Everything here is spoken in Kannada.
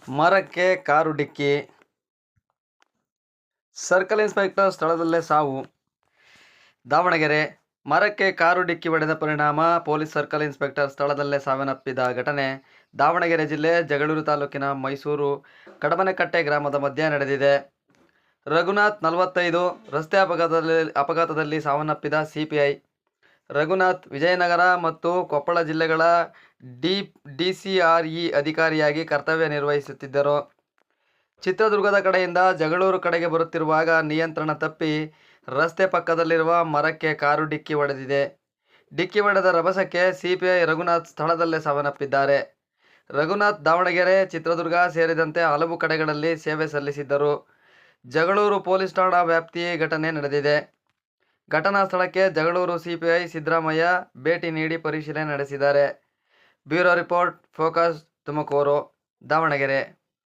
ಮರಕ್ಕೆ ಕಾರು ಡಿಕ್ಕಿ. ಸರ್ಕಲ್ ಇನ್ಸ್ಪೆಕ್ಟರ್ ಸ್ಥಳದಲ್ಲೇ ಸಾವು. ದಾವಣಗೆರೆ. ಮರಕ್ಕೆ ಕಾರು ಡಿಕ್ಕಿ ಹೊಡೆದ ಪರಿಣಾಮ ಪೊಲೀಸ್ ಸರ್ಕಲ್ ಇನ್ಸ್ಪೆಕ್ಟರ್ ಸ್ಥಳದಲ್ಲೇ ಸಾವನ್ನಪ್ಪಿದ ಘಟನೆ ದಾವಣಗೆರೆ ಜಿಲ್ಲೆ ಜಗಳೂರು ತಾಲೂಕಿನ ಮೈಸೂರು ಕಡಬನಕಟ್ಟೆ ಗ್ರಾಮದ ಮಧ್ಯೆ ನಡೆದಿದೆ. ರಘುನಾಥ್ 45 ರಸ್ತೆ ಅಪಘಾತದಲ್ಲಿ ಸಾವನ್ನಪ್ಪಿದ ಸಿಪಿಐ ರಘುನಾಥ್ ವಿಜಯನಗರ ಮತ್ತು ಕೊಪ್ಪಳ ಜಿಲ್ಲೆಗಳ ಡಿಸಿಆರ್ಇ ಅಧಿಕಾರಿಯಾಗಿ ಕರ್ತವ್ಯ ನಿರ್ವಹಿಸುತ್ತಿದ್ದರು. ಚಿತ್ರದುರ್ಗದ ಕಡೆಯಿಂದ ಜಗಳೂರು ಕಡೆಗೆ ಬರುತ್ತಿರುವಾಗ ನಿಯಂತ್ರಣ ತಪ್ಪಿ ರಸ್ತೆ ಪಕ್ಕದಲ್ಲಿರುವ ಮರಕ್ಕೆ ಕಾರು ಡಿಕ್ಕಿ ಹೊಡೆದಿದೆ. ಡಿಕ್ಕಿ ಹೊಡೆದ ರಭಸಕ್ಕೆ ಸಿಪಿಐ ರಘುನಾಥ್ ಸ್ಥಳದಲ್ಲೇ ಸಾವನ್ನಪ್ಪಿದ್ದಾರೆ. ರಘುನಾಥ್ ದಾವಣಗೆರೆ, ಚಿತ್ರದುರ್ಗ ಸೇರಿದಂತೆ ಹಲವು ಕಡೆಗಳಲ್ಲಿ ಸೇವೆ ಸಲ್ಲಿಸಿದ್ದರು. ಜಗಳೂರು ಪೊಲೀಸ್ ಠಾಣಾ ವ್ಯಾಪ್ತಿ ಘಟನೆ ನಡೆದಿದೆ. ಘಟನಾ ಸ್ಥಳಕ್ಕೆ ಜಗಳೂರು ಸಿಪಿಐ ಸಿದ್ದರಾಮಯ್ಯ ಭೇಟಿ ನೀಡಿ ಪರಿಶೀಲನೆ ನಡೆಸಿದ್ದಾರೆ. Bureau report, focus, Tumakuru. Davanagere.